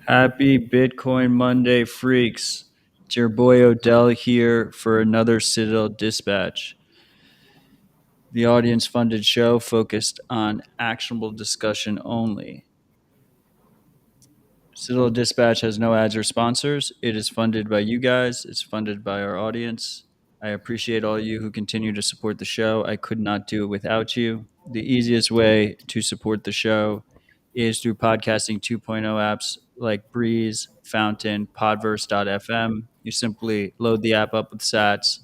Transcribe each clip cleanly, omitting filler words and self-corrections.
Happy Bitcoin Monday, freaks. It's your boy Odell here for another Citadel Dispatch, the audience funded show focused on actionable discussion only. Citadel Dispatch has no ads or sponsors. It is funded by you guys, it's funded by our audience. I appreciate all you who continue to support the show. I could not do it without you. The easiest way to support the show is through podcasting 2.0 apps like Breeze, Fountain, Podverse.fm. You simply load the app up with sats,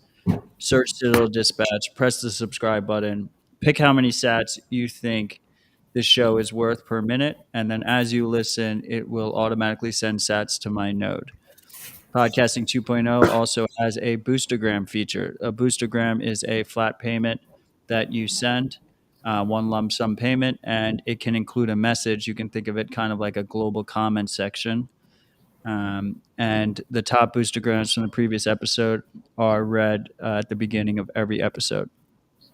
search Citadel Dispatch, press the subscribe button, pick how many sats you think this show is worth per minute, and then as you listen, it will automatically send sats to my node. Podcasting 2.0 also has a boostergram feature. A boostergram is a flat payment that you send, one lump sum payment, and it can include a message. You can think of it kind of like a global comment section. And the top boostergrams from the previous episode are read at the beginning of every episode.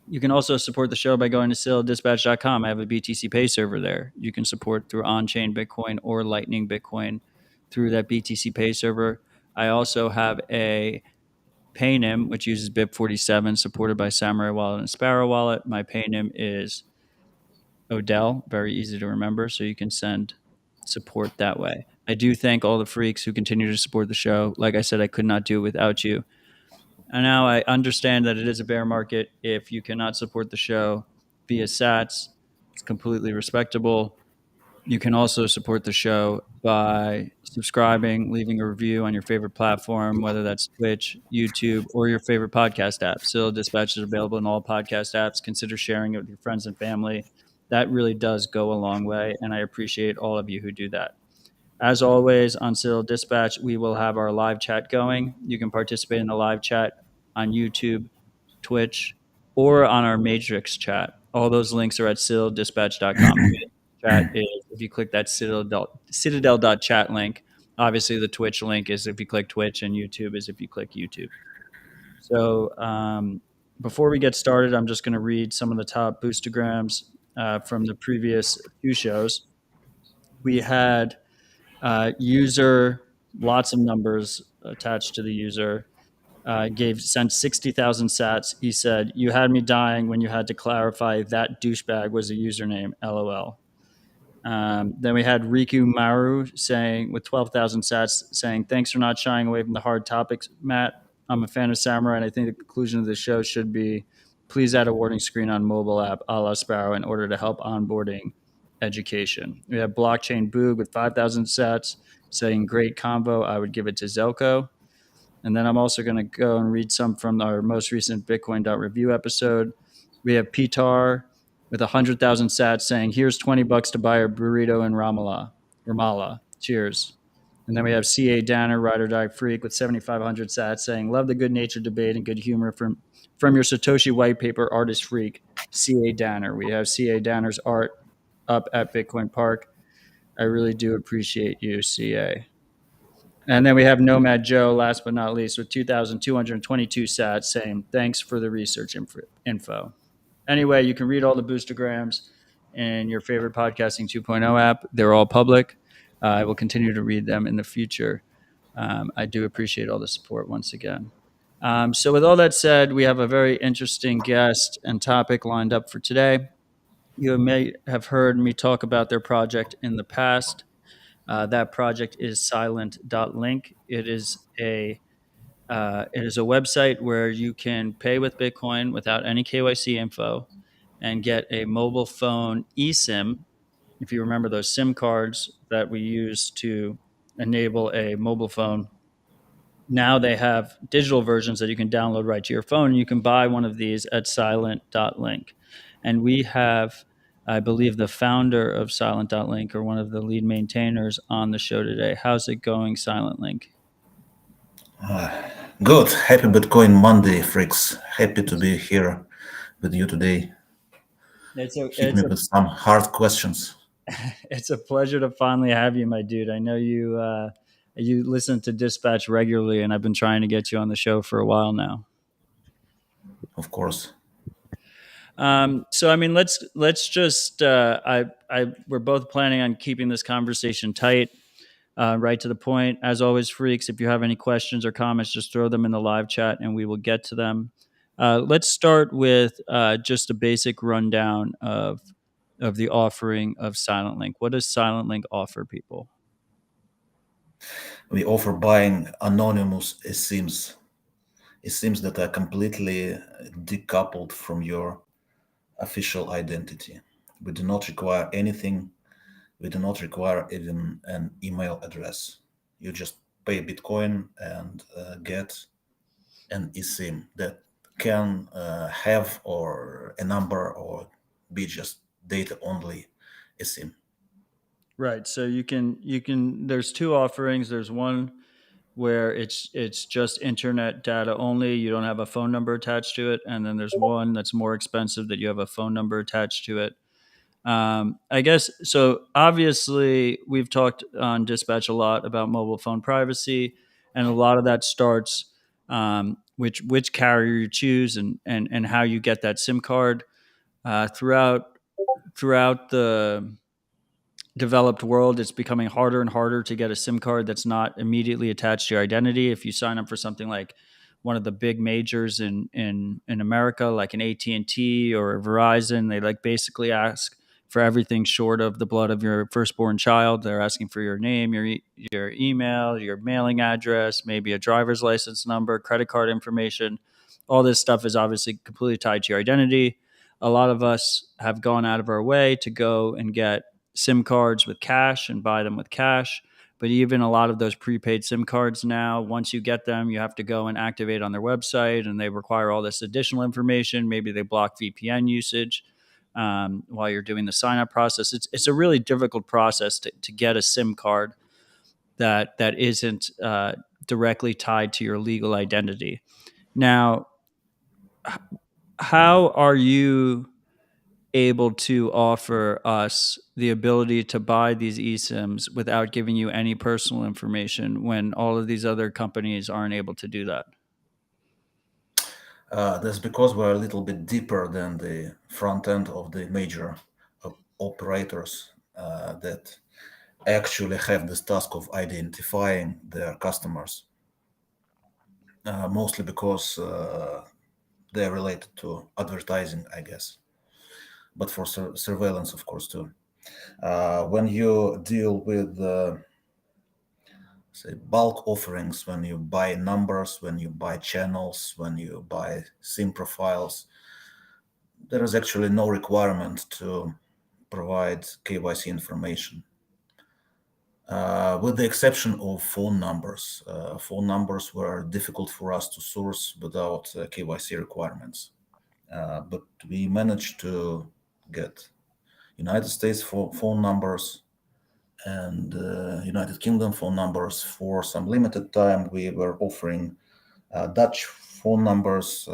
You can also support the show by going to citadeldispatch.com. I have a BTC Pay server there. You can support through on-chain Bitcoin or Lightning Bitcoin through that BTC Pay server. I also have a Paynim, which uses BIP47, supported by Samurai Wallet and Sparrow Wallet. My Paynim is Odell, very easy to remember, so you can send support that way. I do thank all the freaks who continue to support the show. Like I said, I could not do it without you. And now I understand that it is a bear market. If you cannot support the show via sats, it's completely respectable. You can also support the show by subscribing, leaving a review on your favorite platform, whether that's Twitch, YouTube, or your favorite podcast app. Still, Dispatch is available in all podcast apps. Consider sharing it with your friends and family. That really does go a long way, and I appreciate all of you who do that. As always, on Citadel Dispatch, we will have our live chat going. You can participate in the live chat on YouTube, Twitch, or on our Matrix chat. All those links are at citadeldispatch.com. Chat is if you click that citadel.chat link. Obviously, the Twitch link is if you click Twitch, and YouTube is if you click YouTube. So before we get started, I'm just going to read some of the top boostograms from the previous few shows. We had user, lots of numbers attached to the user. Sent 60,000 sats. He said, "You had me dying when you had to clarify that douchebag was a username. LOL." Then we had Riku Maru saying, with 12,000 sats, saying, "Thanks for not shying away from the hard topics, Matt. I'm a fan of Samurai, and I think the conclusion of the show should be, please add a warning screen on mobile app a la Sparrow in order to help onboarding education." We have Blockchain Boog with 5,000 sats saying, "Great convo. I would give it to Zelko." And then I'm also going to go and read some from our most recent Bitcoin.review episode. We have Pitar with 100,000 sats saying, "Here's $20 to buy a burrito in Ramallah. Cheers." And then we have CA Danner, Ride or Die Freak, with 7,500 sats saying, "Love the good natured debate and good humor from your Satoshi white paper, Artist Freak, CA Danner." We have CA Danner's art up at Bitcoin Park. I really do appreciate you, CA. And then we have Nomad Joe, last but not least, with 2,222 sats saying, "Thanks for the research info." Anyway, you can read all the boostergrams in your favorite podcasting 2.0 app. They're all public. I will continue to read them in the future. I do appreciate all the support once again. So with all that said, we have a very interesting guest and topic lined up for today. You may have heard me talk about their project in the past. That project is silent.link. It is a website where you can pay with Bitcoin without any KYC info and get a mobile phone eSIM. If you remember those SIM cards that we use to enable a mobile phone, now they have digital versions that you can download right to your phone. And you can buy one of these at silent.link. And we have, I believe, the founder of silent.link or one of the lead maintainers on the show today. How's it going, Silent Link? Good. Happy Bitcoin Monday, freaks. Happy to be here with you today. Hit me with some hard questions. It's a pleasure to finally have you, my dude. I know you listen to Dispatch regularly, and I've been trying to get you on the show for a while now. Of course. So I mean, let's just we're both planning on keeping this conversation tight. right to the point. As always, freaks, if you have any questions or comments, just throw them in the live chat and we will get to them. Let's start with just a basic rundown of the offering of Silent Link. What does Silent Link offer people? We offer buying anonymous eSIMs, eSIMs that are completely decoupled from your official identity. We do not require anything. We do not require even an email address. You just pay Bitcoin and get an eSIM that can have or a number or be just data only eSIM. Right. So you can there's two offerings. There's one where it's just internet data only. You don't have a phone number attached to it, and then there's one that's more expensive that you have a phone number attached to it. I guess so. Obviously, we've talked on Dispatch a lot about mobile phone privacy, and a lot of that starts which carrier you choose and how you get that SIM card throughout the developed world. It's becoming harder and harder to get a SIM card that's not immediately attached to your identity. If you sign up for something like one of the big majors in America, like an AT&T or a Verizon, they like basically ask for everything short of the blood of your firstborn child. They're asking for your name, your email, your mailing address, maybe a driver's license number, credit card information. All this stuff is obviously completely tied to your identity. A lot of us have gone out of our way to go and get SIM cards with cash and buy them with cash. But even a lot of those prepaid SIM cards now, once you get them, you have to go and activate on their website, and they require all this additional information. Maybe they block VPN usage while you're doing the sign up process. It's a really difficult process to get a SIM card that isn't directly tied to your legal identity. Now, how are you able to offer us the ability to buy these eSIMs without giving you any personal information when all of these other companies aren't able to do that? That's because we're a little bit deeper than the front end of the major operators that actually have this task of identifying their customers, mostly because they're related to advertising, I guess, but for surveillance, of course, too. When you deal with, say, bulk offerings, when you buy numbers, when you buy channels, when you buy SIM profiles, there is actually no requirement to provide KYC information. With the exception of phone numbers. Phone numbers were difficult for us to source without KYC requirements. But we managed to get United States phone numbers and United Kingdom phone numbers for some limited time. We were offering Dutch phone numbers,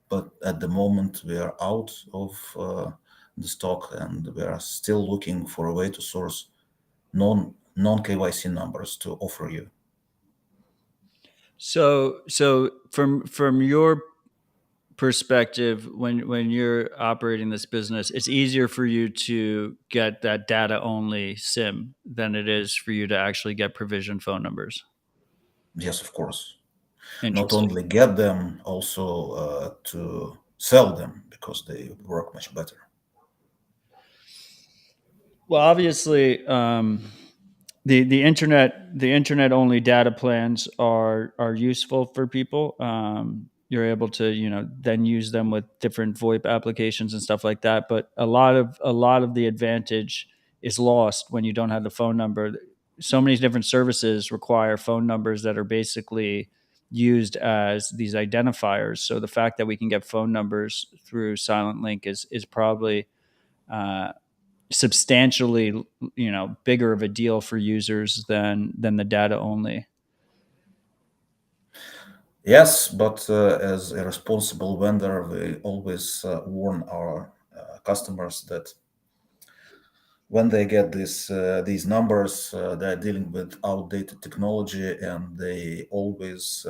but at the moment we are out of the stock, and we are still looking for a way to source non KYC numbers to offer you. So from your perspective, when you're operating this business, it's easier for you to get that data only SIM than it is for you to actually get provisioned phone numbers. Yes, of course. Not Interesting. only get them, also to sell them because they work much better. Well, obviously, the internet only data plans are useful for people. You're able to then use them with different VoIP applications and stuff like that. But a lot of the advantage is lost when you don't have the phone number. So many different services require phone numbers that are basically used as these identifiers. So the fact that we can get phone numbers through Silent Link is probably uh, substantially bigger of a deal for users than the data only. Yes, but as a responsible vendor, we always warn our customers that when they get these numbers, they're dealing with outdated technology, and they always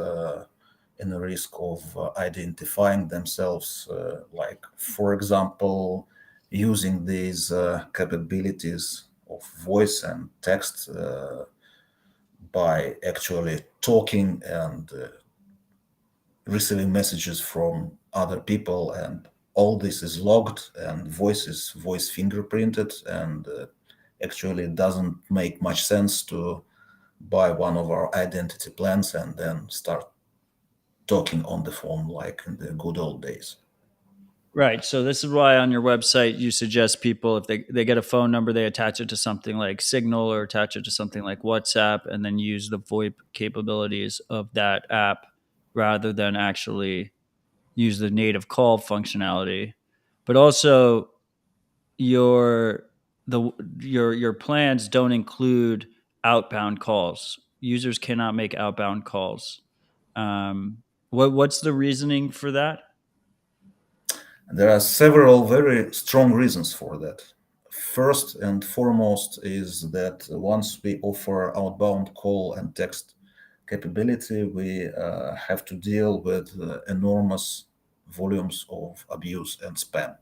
in a risk of identifying themselves, like, for example, using these capabilities of voice and text by actually talking and receiving messages from other people, and all this is logged, and voice is voice fingerprinted, and actually it doesn't make much sense to buy one of our identity plans and then start talking on the phone like in the good old days. Right. So this is why on your website you suggest people, if they get a phone number, they attach it to something like Signal or attach it to something like WhatsApp and then use the VoIP capabilities of that app rather than actually use the native call functionality. But also your the your plans don't include outbound calls. Users cannot make outbound calls. What's the reasoning for that? There are several very strong reasons for that. First and foremost is that once we offer outbound call and text capability, we have to deal with enormous volumes of abuse and spam.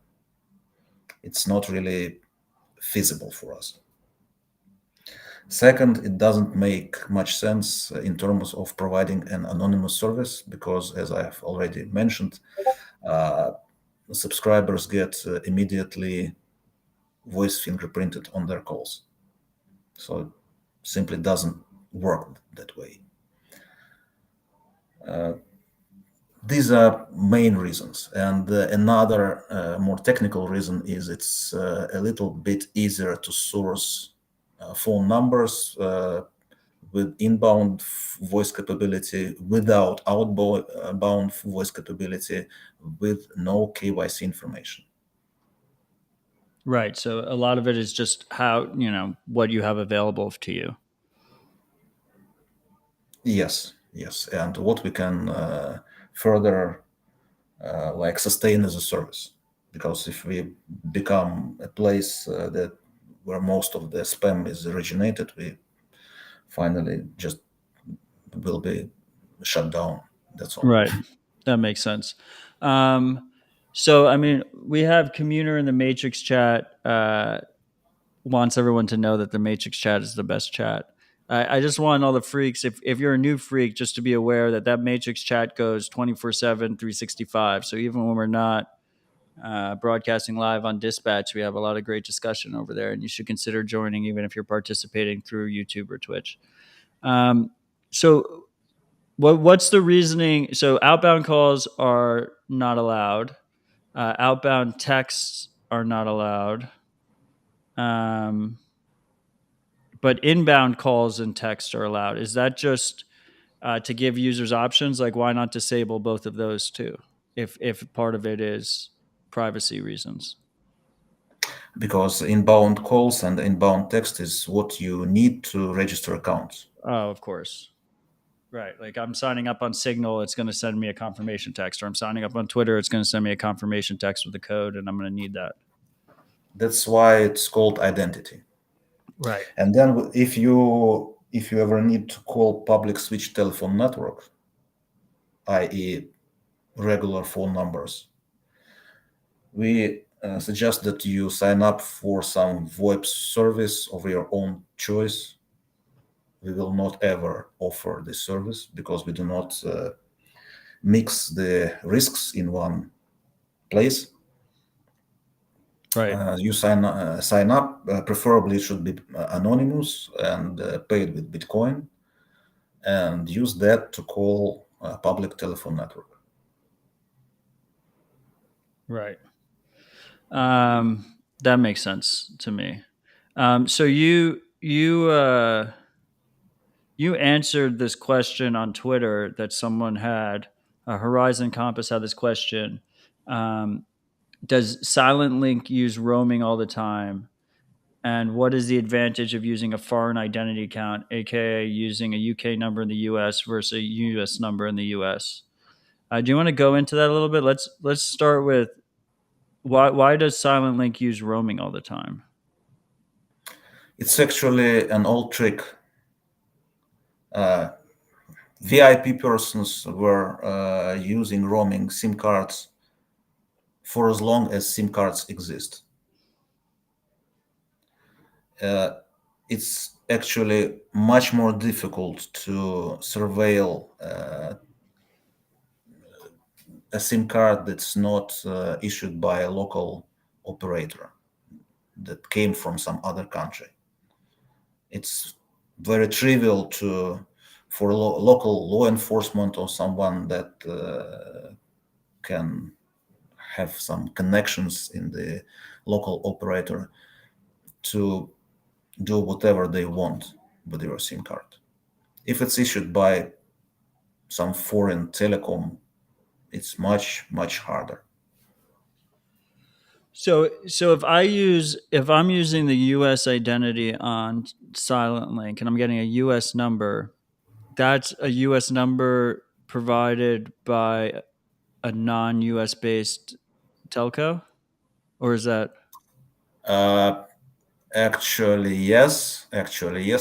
It's not really feasible for us. Second, it doesn't make much sense in terms of providing an anonymous service because, as I have already mentioned, uh, subscribers get immediately voice fingerprinted on their calls. So it simply doesn't work that way. These are main reasons. And another more technical reason is it's a little bit easier to source phone numbers with inbound voice capability without outbound voice capability with no KYC information. Right. So a lot of it is just how, what you have available to you. Yes, yes. And what we can further like sustain as a service. Because if we become a place that where most of the spam is originated, we finally just will be shut down. That's all. Right. That makes sense. Um, so, I mean, we have Communer in the Matrix chat wants everyone to know that the Matrix chat is the best chat. I just want all the freaks, if you're a new freak, just to be aware that that Matrix chat goes 24/7, 365. So even when we're not broadcasting live on Dispatch, we have a lot of great discussion over there, and you should consider joining even if you're participating through YouTube or Twitch. Um, so what's the reasoning? So outbound calls are not allowed. Outbound texts are not allowed. Um, but inbound calls and text are allowed. Is that just to give users options? Like, why not disable both of those too? If part of it is privacy reasons. Because inbound calls and inbound text is what you need to register accounts. Oh, of course. Right. Like I'm signing up on Signal, it's going to send me a confirmation text, or I'm signing up on Twitter, it's going to send me a confirmation text with a code, and I'm going to need that. That's why it's called identity. Right. And then if you ever need to call public switch telephone network, i.e., regular phone numbers, we suggest that you sign up for some VoIP service of your own choice. We will not ever offer this service because we do not mix the risks in one place. Right. You sign up. Preferably, it should be anonymous and paid with Bitcoin, and use that to call a public telephone network. Right. That makes sense to me. So you answered this question on Twitter that someone had. Horizon Compass had this question. Um, does Silent Link use roaming all the time? And what is the advantage of using a foreign identity account, aka using a UK number in the US versus a US number in the US? Do you want to go into that a little bit? Let's start with why does Silent Link use roaming all the time? It's actually an old trick. Uh, VIP persons were using roaming SIM cards for as long as SIM cards exist. it's actually much more difficult to surveil a SIM card that's not issued by a local operator that came from some other country. It's very trivial to for local law enforcement or someone that can have some connections in the local operator to do whatever they want with your SIM card. If it's issued by some foreign telecom, it's much harder. So if I'm using the US identity on Silent Link and I'm getting a US number, that's a US number provided by a non-US based telco, or is that Uh, Actually, yes.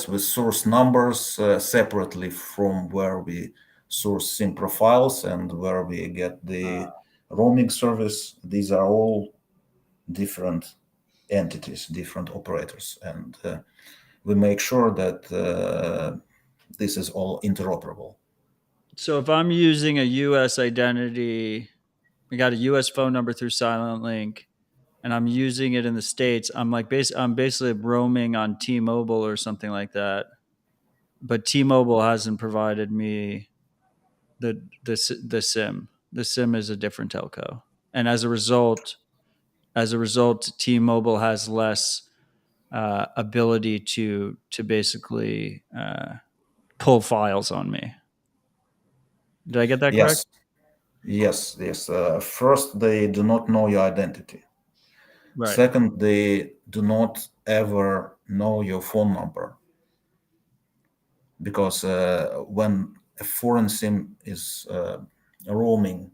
We source numbers separately from where we source SIM profiles and where we get the roaming service. These are all different entities, different operators, and we make sure that this is all interoperable. so if I'm using a US identity, we got a US phone number through Silent Link and I'm using it in the States, I'm basically roaming on T-Mobile or something like that. But T-Mobile hasn't provided me the SIM. The SIM is a different telco, and as a result, T-Mobile has less ability to basically pull files on me. Did I get that correct? Yes, yes. First, they do not know your identity. Right. Second, they do not ever know your phone number because when a foreign SIM is roaming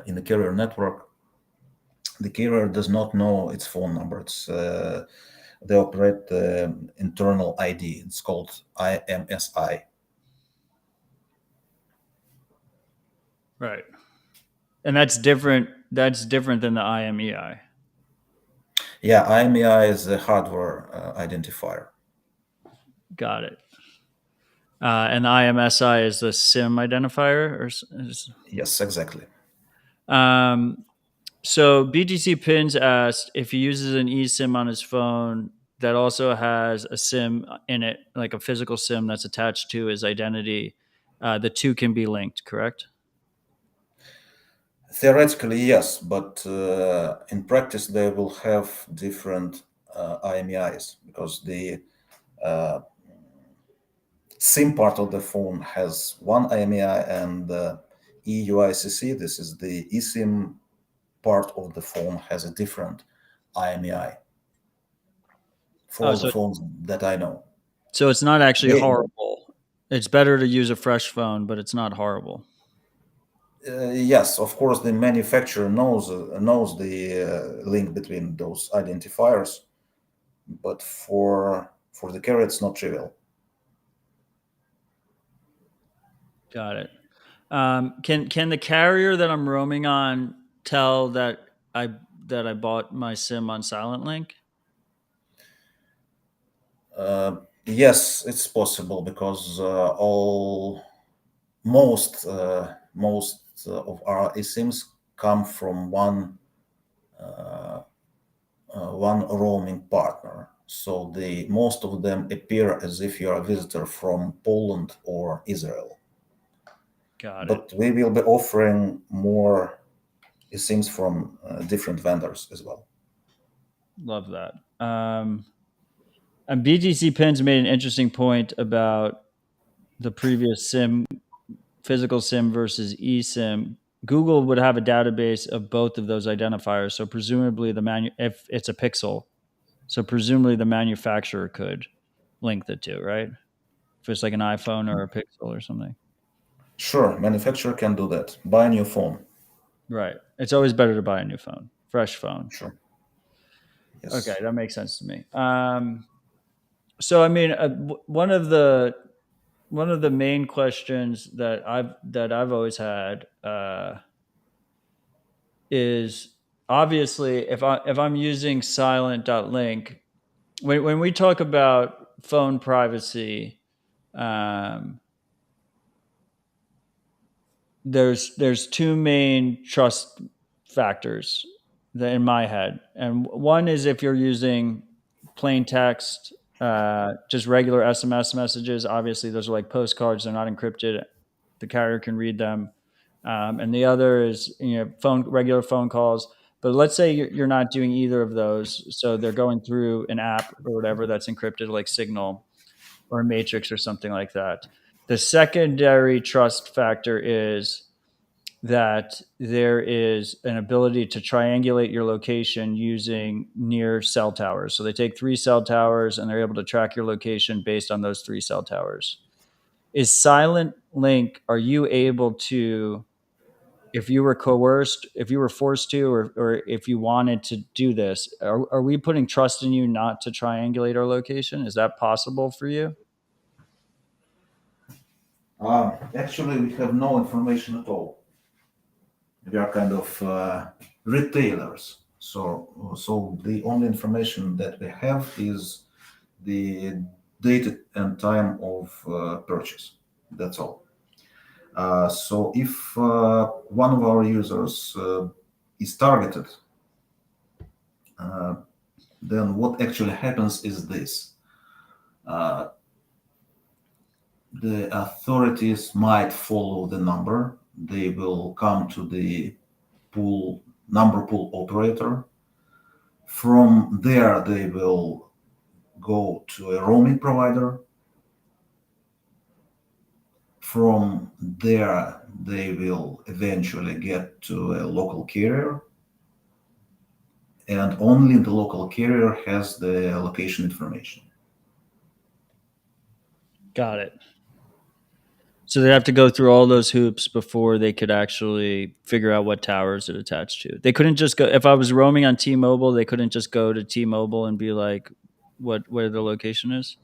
in the carrier network, the carrier does not know its phone number. They operate internal ID. It's called IMSI. Right. And that's different. That's different than the IMEI. Yeah, IMEI is a hardware identifier. Got it. And the IMSI is the SIM identifier, Yes, exactly. um, so BTC Pins asked if he uses an eSIM on his phone that also has a SIM in it, like a physical SIM that's attached to his identity. The two can be linked, correct? Theoretically, yes, but in practice, they will have different IMEIs because the SIM part of the phone has one IMEI and the EUICC, this is the eSIM part of the phone, has a different IMEI for Oh, all the so phones that I know. so it's not actually They, horrible. It's better to use a fresh phone, but it's not horrible. yes, of course, the manufacturer knows the link between those identifiers, but for the carrier, it's not trivial. Got it. Can the carrier that I'm roaming on tell I that I bought my SIM on Silent Link? Uh, yes, it's possible because all most of our eSIMs come from one roaming partner. So the most of them appear as if you're a visitor from Poland or Israel. Got it. But we will be offering more eSIMs from different vendors as well. Love that. And BTC Pins made an interesting point about the previous SIM, physical SIM versus eSIM. Google would have a database of both of those identifiers. So presumably if it's a pixel, so presumably the manufacturer could link the two, right? If it's like an iPhone or a Pixel or something. Sure, manufacturer can do that. Buy a new phone. Right. It's always better to buy a new phone, fresh phone. Sure. Okay, Yes. that makes sense to me. So I mean, one of the main questions that I've always had is obviously if I'm using silent.link, when we talk about phone privacy, um, there's two main trust factors that in my head, and one is if you're using plain text, just regular SMS messages. Obviously, those are like postcards; they're not encrypted. The carrier can read them. And the other is regular phone calls. But let's say you're not doing either of those, so they're going through an app or whatever that's encrypted, like Signal or Matrix or something like that. The secondary trust factor is that there is an ability to triangulate your location using near cell towers. So they take three cell towers and they're able to track your location based on those three cell towers. Is Silent Link, are you able to, if you were coerced, if you were forced to, or if you wanted to do this, are we putting trust in you not to triangulate our location? Is that possible for you? Actually, we have no information at all. We are kind of retailers. So the only information that we have is the date and time of purchase. That's all. So if one of our users is targeted, uh, then what actually happens is this. Uh, the authorities might follow the number. They will come to the number pool operator. From there, they will go to a roaming provider. From there, they will eventually get to a local carrier, and only the local carrier has the location information. Got it. So they have to go through all those hoops before they could actually figure out what towers it attached to. They couldn't just go, if I was roaming on T-Mobile, they couldn't just go to T-Mobile and be like, where the location is.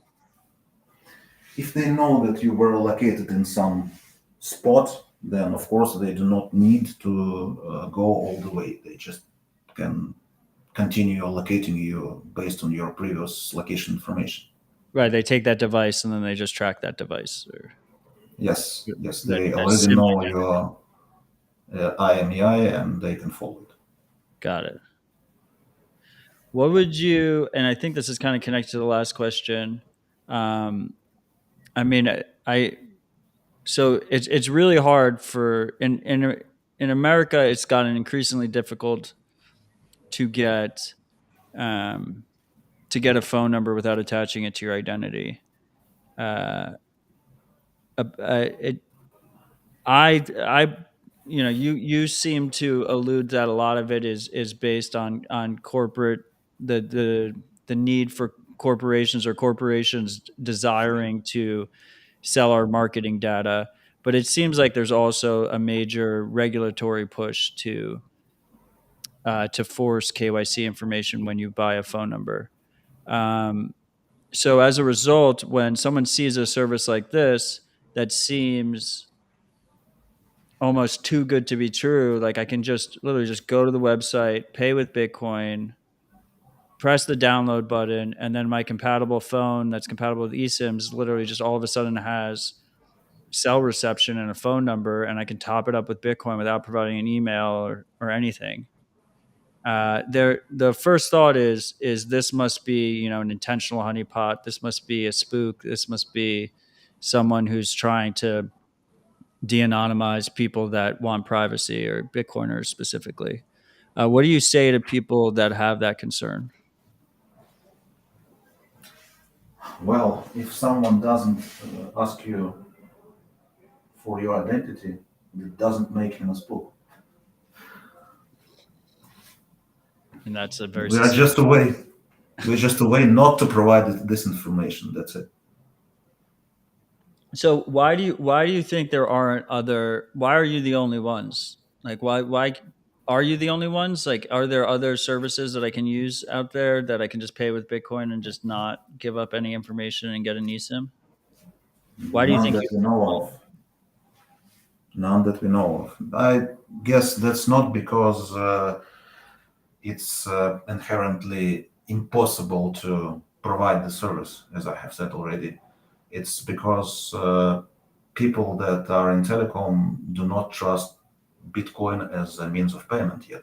If they know that you were located in some spot, then of course they do not need to go all the way. They just can continue locating you based on your previous location information. Right. They take that device and then they just track that device or Yes, yes, that, they that already SIM know identity. your IMEI and they can follow it. Got it. What would you, and I think this is kind of connected to the last question. Um, I mean, so it's really hard for in America. It's gotten increasingly difficult to get um, to get a phone number without attaching it to your identity. Uh, it, I, you seem to allude that a lot of it is based on corporate the need for corporations or corporations desiring to sell our marketing data. But it seems like there's also a major regulatory push to force KYC information when you buy a phone number. Um, so as a result, when someone sees a service like this that seems almost too good to be true, like I can just literally just go to the website, pay with Bitcoin, press the download button, and then my compatible phone that's compatible with eSIMs literally just all of a sudden has cell reception and a phone number, and I can top it up with Bitcoin without providing an email or anything. The first thought is this must be an intentional honeypot. This must be a spook. This must be someone who's trying to de-anonymize people that want privacy or Bitcoiners specifically. What do you say to people that have that concern? Well, if someone doesn't ask you for your identity, it doesn't make him a spook. And that's a very We are succinct. just a way. We're just a way not to provide this information. That's it. So why do you think there aren't other? Why are you the only ones? Like why are you the only ones? Like are there other services that I can use out there that I can just pay with Bitcoin and just not give up any information and get an eSIM? Why do you None think that you're we the only know one? of. None that we know of. I guess that's not because it's inherently impossible to provide the service, as I have said already. It's because people that are in telecom do not trust Bitcoin as a means of payment yet.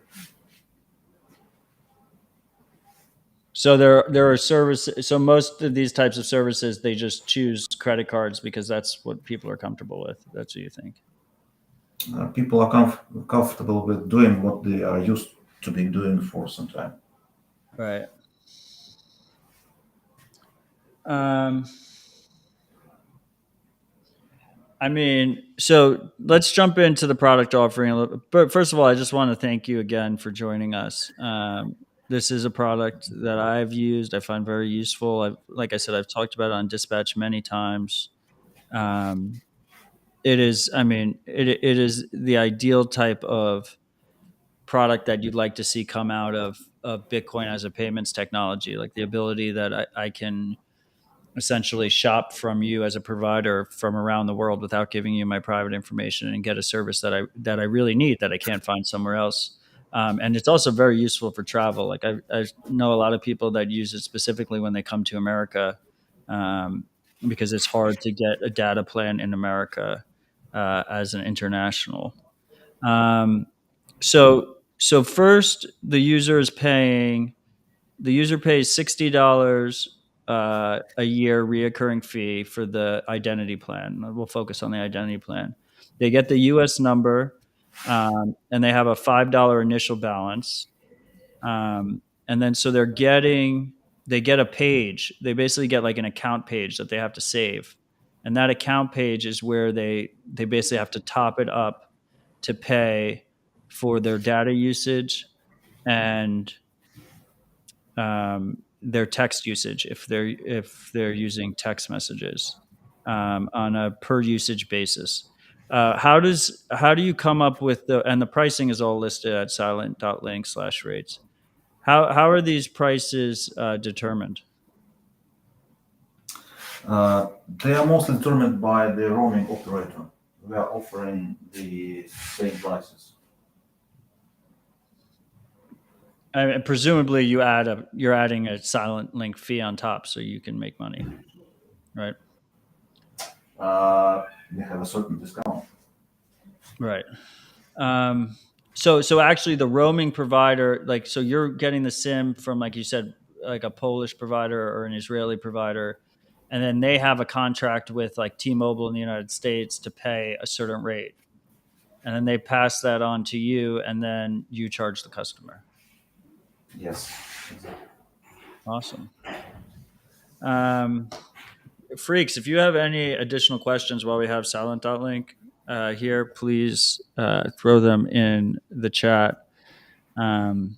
So there are services. So most of these types of services, they just choose credit cards because that's what people are comfortable with. That's what you think. People are comfortable with doing what they are used to be doing for some time. Right. Um, I mean, so let's jump into the product offering a little. But first of all, I just want to thank you again for joining us. This is a product that I've used. I find very useful. Like I said, I've talked about it on Dispatch many times. Um, it is. I mean, it is the ideal type of product that you'd like to see come out of Bitcoin as a payments technology, like the ability that I can essentially shop from you as a provider from around the world without giving you my private information and get a service that I really need that I can't find somewhere else. And it's also very useful for travel. Like I know a lot of people that use it specifically when they come to America, um, because it's hard to get a data plan in America as an international. Um, so first, the user pays $60 a year reoccurring fee for the identity plan. We'll focus on the identity plan. They get the U.S. number, and they have a $5 initial balance, and then so they get a page. They basically get like an account page that they have to save, and that account page is where they basically have to top it up to pay for their data usage and their text usage if they're using text messages on a per usage basis. How do you come up with the pricing is all listed at silent.link/rates. How are these prices determined? They are mostly determined by the roaming operator. We are offering the same prices. Presumably, you're adding a silent link fee on top so you can make money, right? We have a certain discount. Right. Um, so actually, the roaming provider, like, so you're getting the SIM from, like you said, like a Polish provider or an Israeli provider, and then they have a contract with like T-Mobile in the United States to pay a certain rate, and then they pass that on to you, and then you charge the customer. Yes, exactly. Awesome. Um, Freaks, if you have any additional questions while we have Silent.link here, please throw them in the chat. Um,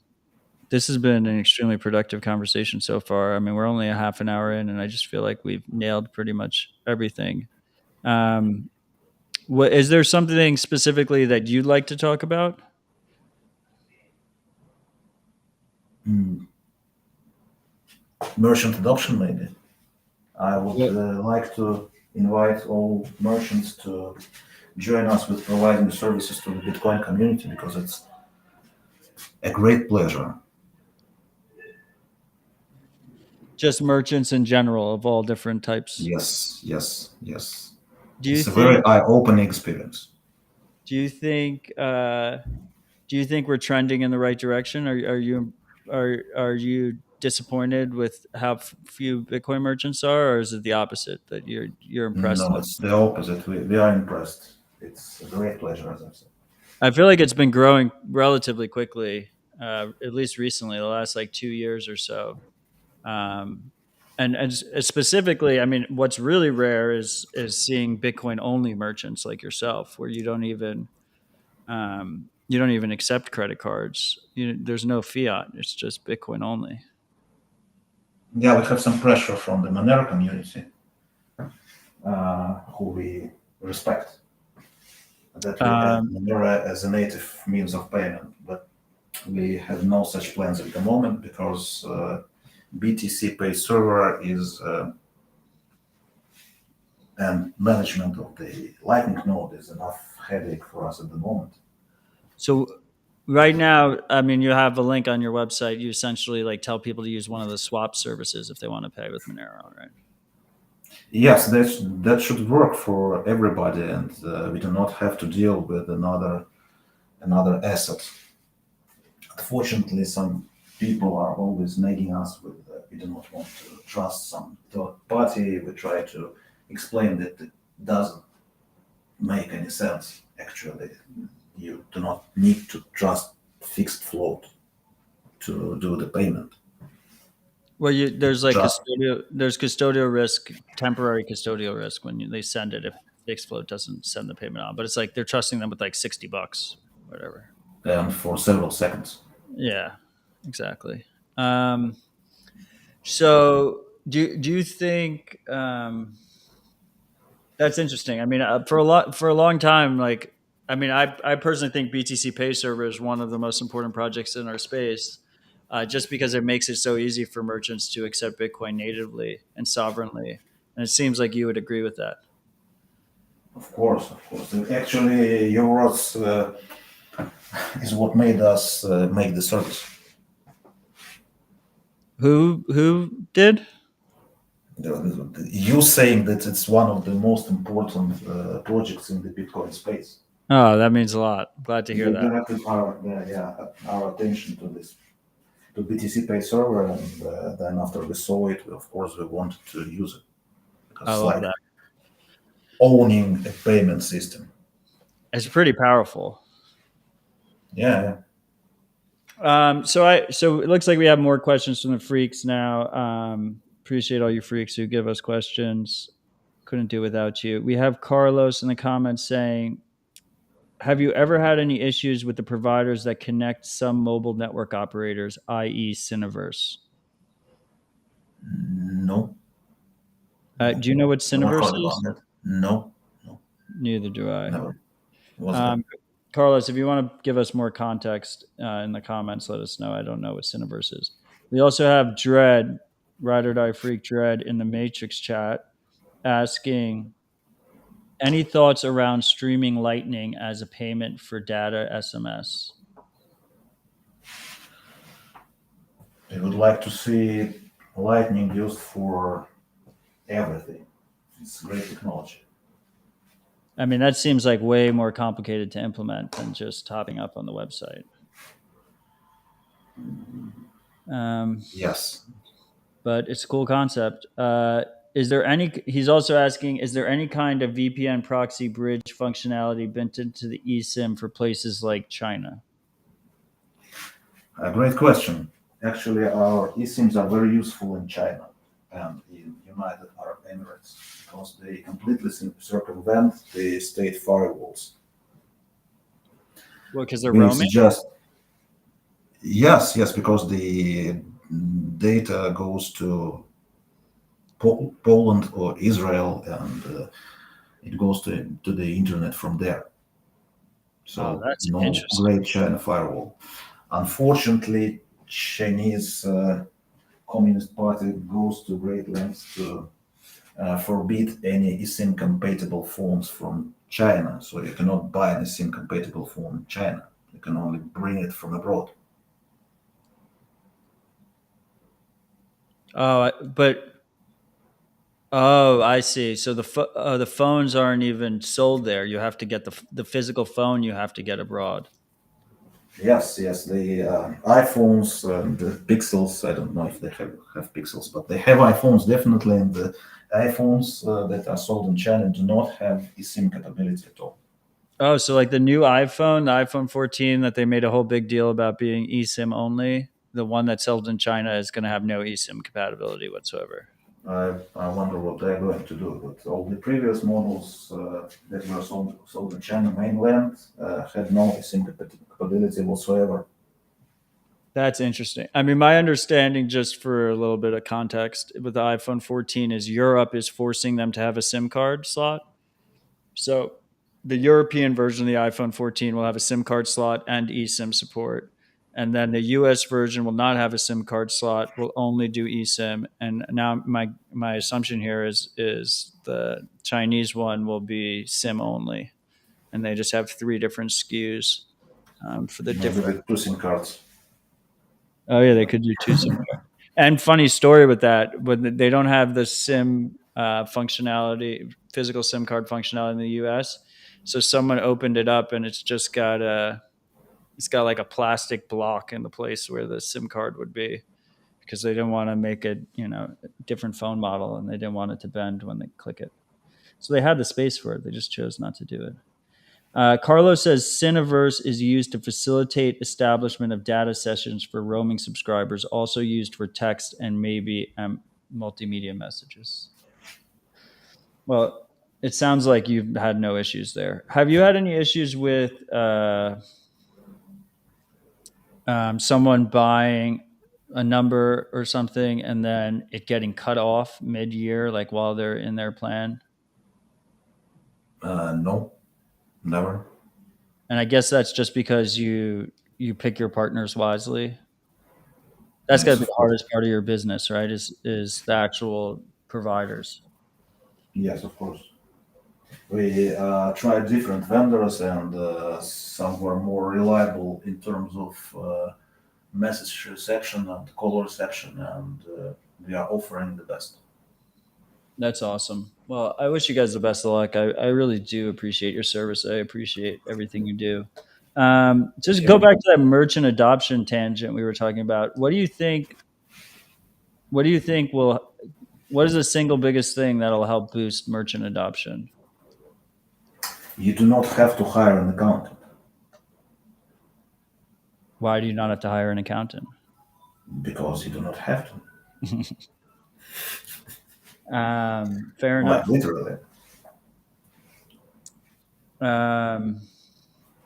this has been an extremely productive conversation so far. I mean, we're only a half an hour in, and I just feel like we've nailed pretty much everything. Um, is there something specifically that you'd like to talk about? Mm, merchant adoption, maybe. I would What, like to invite all merchants to join us with providing services to the Bitcoin community because it's a great pleasure. just merchants in general of all different types. Yes, yes, yes. Do you It's a very think? eye-opening experience. Do you think? Do you think we're trending in the right direction? Are you disappointed with how few Bitcoin merchants are, or is it the opposite that you're impressed No, with? it's the opposite. We are impressed. It's a great pleasure, as I've said. I feel like it's been growing relatively quickly, at least recently, the last like 2 years or so. Um, and specifically, I mean, what's really rare is seeing Bitcoin only merchants like yourself, where you don't even accept credit cards. There's no fiat; it's just Bitcoin only. Yeah, we have some pressure from the Monero community, who we respect, that we add Um, Monero as a native means of payment. But we have no such plans at the moment because BTC Pay server is and management of the Lightning node is enough headache for us at the moment. so Right now, I mean, you have a link on your website. You essentially like tell people to use one of the swap services if they want to pay with Monero, right? Yes, that should work for everybody, and we do not have to deal with another asset. Unfortunately, some people are always nagging us with we do not want to trust some third party. We try to explain that it doesn't make any sense. Actually, you do not need to trust fixed float to do the payment. Well, there's like Just custodial risk, temporary custodial risk when they send it if Fixfloat doesn't send the payment on. But it's like they're trusting them with like $60, whatever. for several seconds. Yeah, exactly. Um, so do you think that's interesting? I mean, for a long time, like I mean, I personally think BTC Pay Server is one of the most important projects in our space, just because it makes it so easy for merchants to accept Bitcoin natively and sovereignly. And it seems like you would agree with that. Of course, of course. And actually, euros is what made us make the service. Who did? You saying that it's one of the most important projects in the Bitcoin space. Oh, that means a lot. Glad to hear You that. directed our attention to this to BTC Pay server, and then after we saw it, of course, we wanted to use it because I it's love like that. owning a payment system. It's pretty powerful. Yeah, yeah. So it looks like we have more questions from the freaks now. Appreciate all you freaks who give us questions. Couldn't do without you. We have Carlos in the comments saying, "Have you ever had any issues with the providers that connect some mobile network operators, i.e., Cineverse?" No, no. Do you know what Never Cineverse heard about is? that. No, no, Neither do I. never. Was that? Um, Carlos, if you want to give us more context in the comments, let us know. I don't know what Cineverse is. We also have Dread, Ride or Die Freak Dread, in the Matrix chat asking any thoughts around streaming Lightning as a payment for data SMS. I would like to see Lightning used for everything. It's great technology. I mean, that seems like way more complicated to implement than just topping up on the website. Um, Yes. but it's a cool concept. Is there any? He's also asking: is there any kind of VPN proxy bridge functionality built into the eSIM for places like China? A great question. Actually, our eSIMs are very useful in China and in United Arab Emirates because they completely circumvent the state firewalls. Well, because they're Means roaming. just yes, yes, because the data goes to Poland or Israel, and it goes to the internet from there. Oh, So that's no interesting. Great China firewall. Unfortunately, Chinese Communist Party goes to great lengths to forbid any eSIM compatible phones from China. So you cannot buy an eSIM compatible phone in China. You can only bring it from abroad. But oh, I see. So the phones aren't even sold there. You have to get the physical phone. You have to get abroad. Yes, yes, the iPhones and the Pixels. I don't know if they have Pixels, but they have iPhones definitely, and the iPhones that are sold in China do not have eSIM capability at all. Oh, so like the new iPhone, the iPhone 14 that they made a whole big deal about being eSIM only, the one that's sold in China is going to have no eSIM compatibility whatsoever. I wonder what they're going to do. But all the previous models that were sold in China mainland had no eSIM capability whatsoever. That's interesting. I mean, my understanding, just for a little bit of context, with the iPhone 14 is Europe is forcing them to have a SIM card slot. So the European version of the iPhone 14 will have a SIM card slot and eSIM support. And then the US version will not have a SIM card slot, will only do eSIM. And now my assumption here is the Chinese one will be SIM only. And they just have three different SKUs. for the Maybe different. with two SIM cards. Oh yeah, they could do two SIM cards. And funny story with that, but they don't have the SIM functionality, physical SIM card functionality in the U.S. So someone opened it up, and it's got like a plastic block in the place where the SIM card would be because they didn't want to make it, a different phone model, and they didn't want it to bend when they click it. So they had the space for it. They just chose not to do it. Carlos says Cineverse is used to facilitate establishment of data sessions for roaming subscribers, also used for text and maybe multimedia messages. Well, it sounds like you've had no issues there. Have you had any issues with someone buying a number or something and then it getting cut off mid-year, like while they're in their plan? No, never. And I guess that's just because you pick your partners wisely. That's got to Yes, be of the course. hardest part of your business, right? Is the actual providers. Yes, of course. We tried different vendors, and some were more reliable in terms of message reception and call reception, and we are offering the best. That's awesome. Well, I wish you guys the best of luck. I really do appreciate your service. I appreciate everything you do. Just Thank go you. back to that merchant adoption tangent we were talking about. What do you think? What do you think will? What is the single biggest thing that'll help boost merchant adoption? You do not have to hire an accountant Why do you not have to hire an accountant? because you do not have to. Fair enough. Like literally. Um,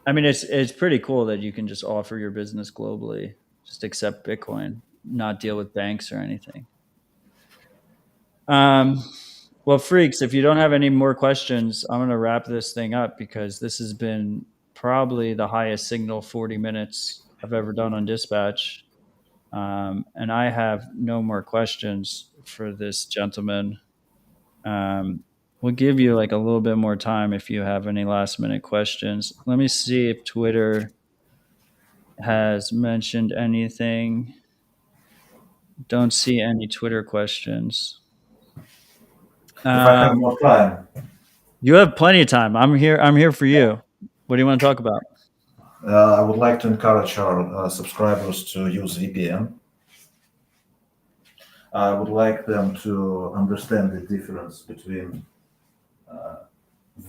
I mean, it's pretty cool that you can just offer your business globally, just accept Bitcoin, not deal with banks or anything. Um, well, freaks, if you don't have any more questions, I'm going to wrap this thing up because this has been probably the highest signal 40 minutes I've ever done on Dispatch. And I have no more questions for this gentleman. Um, we'll give you like a little bit more time if you have any last minute questions. Let me see if Twitter has mentioned anything. Don't see any Twitter questions. If I have Um, more time, you have plenty of time. I'm here. I'm here for you. What do you want to talk about? I would like to encourage our subscribers to use VPN. I would like them to understand the difference between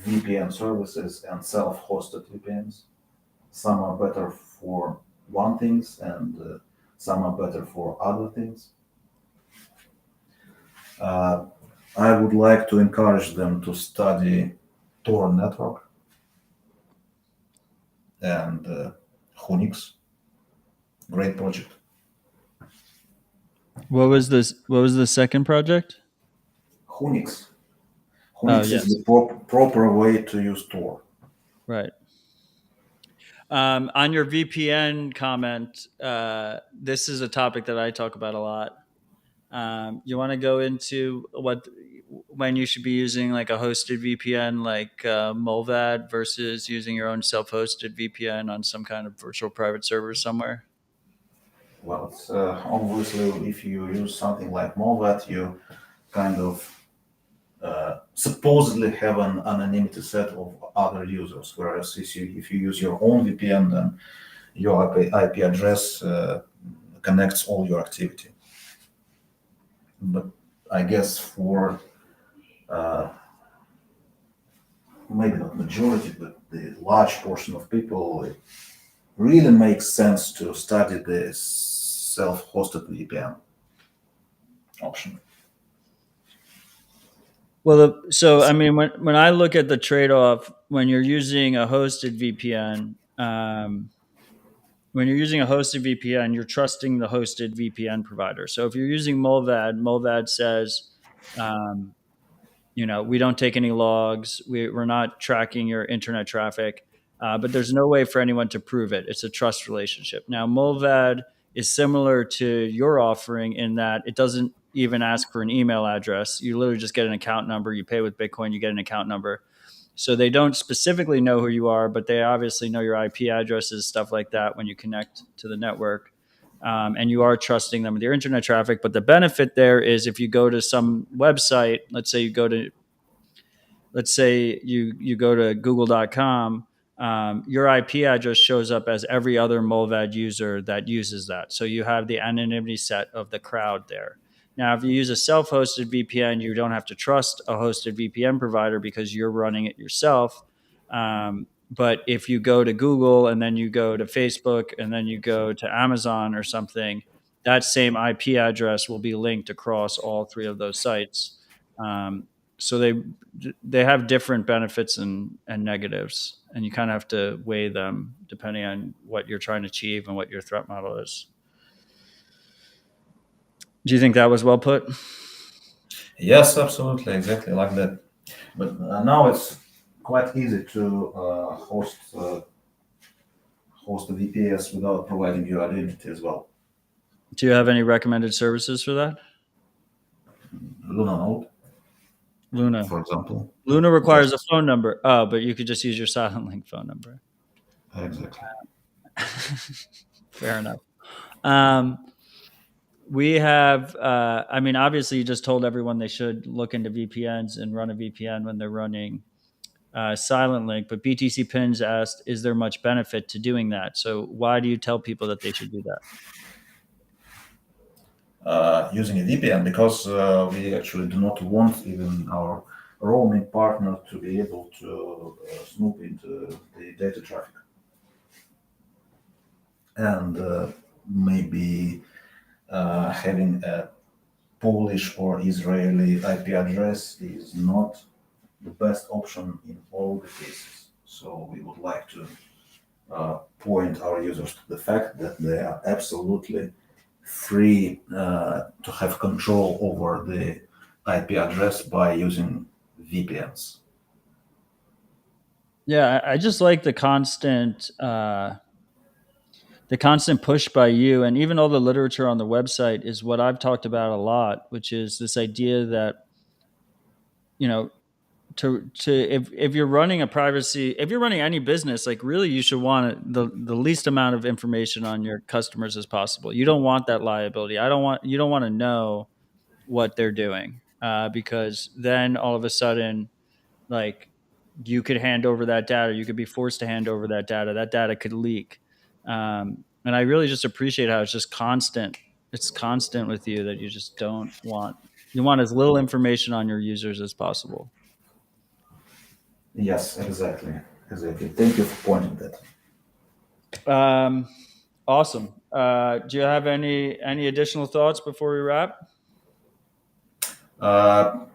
VPN services and self-hosted VPNs. Some are better for one things, and some are better for other things. Uh, I would like to encourage them to study Tor network and Hunix. Great project. What was this? What was the second project? Hunix. Oh, Hunix is yes. the proper way to use Tor. Right. On your VPN comment, this is a topic that I talk about a lot. You want to go into what when you should be using like a hosted VPN like Mulvad versus using your own self-hosted VPN on some kind of virtual private server somewhere? Well, it's, obviously, if you use something like Molvat, you kind of supposedly have an anonymity set of other users. Whereas if you use your own VPN, then your IP address connects all your activity. But I guess for maybe not majority, but the large portion of people, it really makes sense to study the self-hosted VPN option. Well, so I mean, when I look at the trade-off when you're using a hosted VPN, when you're using a hosted VPN, you're trusting the hosted VPN provider. So if you're using Mulvad, Mulvad says, um, we don't take any logs. We're not tracking your internet traffic, but there's no way for anyone to prove it. It's a trust relationship. Now, Mulvad is similar to your offering in that it doesn't even ask for an email address. You literally just get an account number. You pay with Bitcoin, you get an account number. So they don't specifically know who you are, but they obviously know your IP addresses, stuff like that, when you connect to the network. And you are trusting them with your internet traffic. But the benefit there is if you go to some website, let's say you go to google.com, your IP address shows up as every other Molvad user that uses that. So you have the anonymity set of the crowd there. Now, if you use a self hosted VPN, you don't have to trust a hosted VPN provider because you're running it yourself. But if you go to Google and then you go to Facebook and then you go to Amazon or something, that same IP address will be linked across all three of those sites. So they have different benefits and negatives, and you kind of have to weigh them depending on what you're trying to achieve and what your threat model is. Do you think that was well put? Yes, absolutely, exactly like that. But now it's quite easy to host the VPS without providing your identity as well. Do you have any recommended services for that? Luna Node, Luna. for example. Luna requires a Yes, phone number. Oh, but you could just use your Silent Link phone number. exactly. Fair enough. Um, we have, I mean, obviously, you just told everyone they should look into VPNs and run a VPN when they're running Silent Link. But BTC Pins asked, is there much benefit to doing that? So why do you tell people that they should do that? Using a VPN because we actually do not want even our roaming partner to be able to snoop into the data traffic. And maybe having a Polish or Israeli IP address is not the best option in all the cases. So we would like to point our users to the fact that they are absolutely free to have control over the IP address by using VPNs. Yeah, I just like the constant push by you, and even all the literature on the website is what I've talked about a lot, which is this idea that you know to if you're running a privacy, if you're running any business, like really you should want the least amount of information on your customers as possible. You don't want that liability. I don't want You don't want to know what they're doing, because then all of a sudden, like, you could hand over that data, you could be forced to hand over that data could leak. And I really just appreciate how it's constant with you, that you just don't want, you want as little information on your users as possible. Yes, exactly. Exactly. Thank you for pointing that. um, Awesome. Do you have any additional thoughts before we wrap? Uh,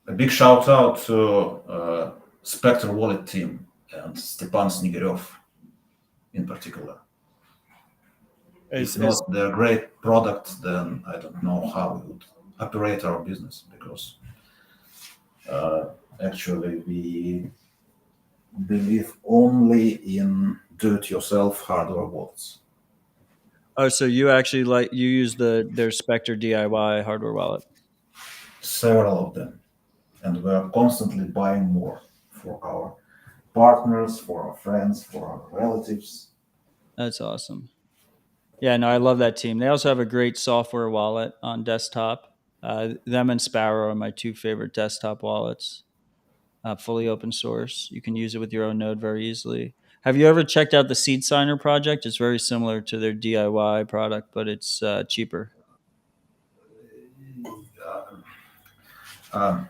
a big shout out to Spectre Wallet team and Stepan Snigarev in particular. is, If is not their great product, then I don't know how we would operate our business because uh, actually we believe only in do-it-yourself hardware wallets. Oh, so you actually, like, you use their Spectre DIY hardware wallet? Several of them, and we are constantly buying more for our partners, for our friends, for our relatives. That's awesome. Yeah, no, I love that team. They also have a great software wallet on desktop. Them and Sparrow are my two favorite desktop wallets. Fully open source. You can use it with your own node very easily. Have you ever checked out the Seed Signer project? It's very similar to their DIY product, but it's cheaper. Um,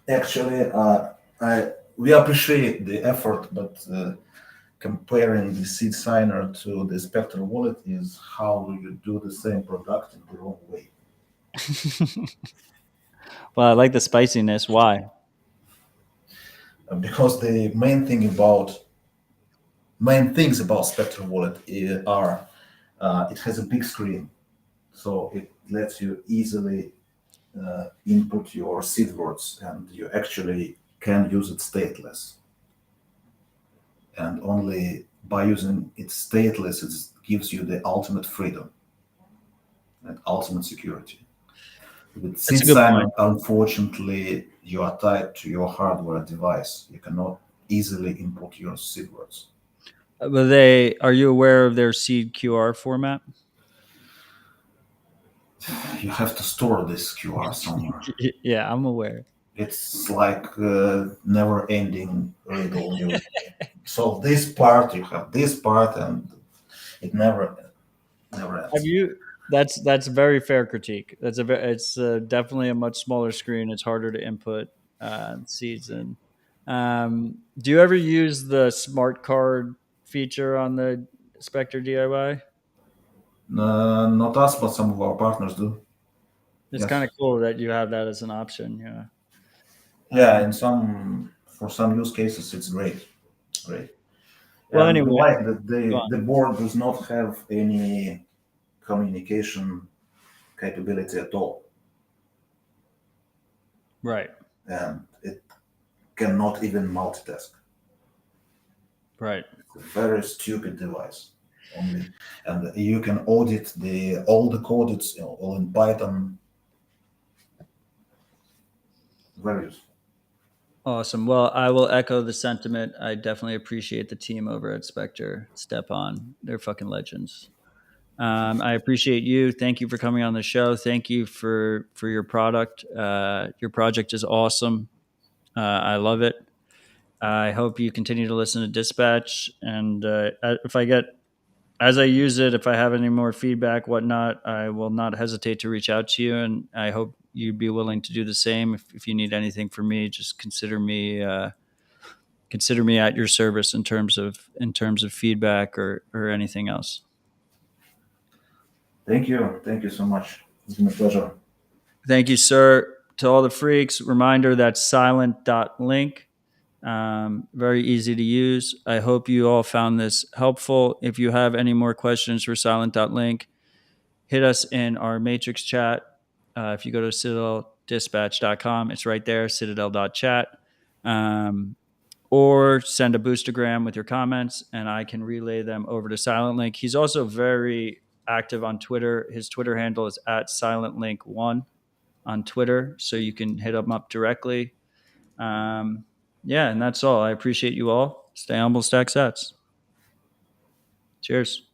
Actually, we appreciate the effort, but comparing the seed signer to the Spectre wallet is how you do the same product in the wrong way. Well, I like the spiciness. Why? Because the main things about Spectre wallet are it has a big screen, so it lets you easily input your seed words, and you actually can use it stateless. And only by using it stateless, it gives you the ultimate freedom and ultimate security. With That's seed a good signer, point. unfortunately, you are tied to your hardware device. You cannot easily input your seed words. But they are you aware of their seed QR format? You have to store this QR somewhere. Yeah, I'm aware. It's like a never-ending riddle. You solve this part, you have this part, and it never Have ends. you? That's very fair critique. It's definitely a much smaller screen. It's harder to input seeds in. Do you ever use the smart card feature on the Spectre DIY? Not us, but some of our partners do. It's kind Yes. of cool that you have that as an option. Yeah. Yeah, Um, in some for some use cases, it's great, great. well, And we anyway, like that go the on. the board does not have any communication capability at all, Right. and it cannot even multitask. Right. It's a very stupid device. Only, and you can audit the all the code. It's all in Python. Very useful. Awesome. Well, I will echo the sentiment. I definitely appreciate the team over at Spectre. Step on. They're fucking legends. I appreciate you. Thank you for coming on the show. Thank you for your product. Your project is awesome. I love it. I hope you continue to listen to Dispatch. And if I get as I use it, if I have any more feedback, whatnot, I will not hesitate to reach out to you. And I hope you'd be willing to do the same. If you need anything from me, just consider me at your service in terms of feedback or anything else. Thank you so much. It's been a pleasure. Thank you, sir. To all the freaks, reminder that's silent.link. Very easy to use. I hope you all found this helpful. If you have any more questions for silent.link, hit us in our matrix chat. If you go to citadeldispatch.com, it's right there, citadel.chat. Um, or send a boostergram with your comments and I can relay them over to SilentLink. He's also very active on Twitter. His Twitter handle is at SilentLink1 on Twitter, so you can hit him up directly. Um, yeah, and that's all. I appreciate you all. Stay humble, stack sets. Cheers.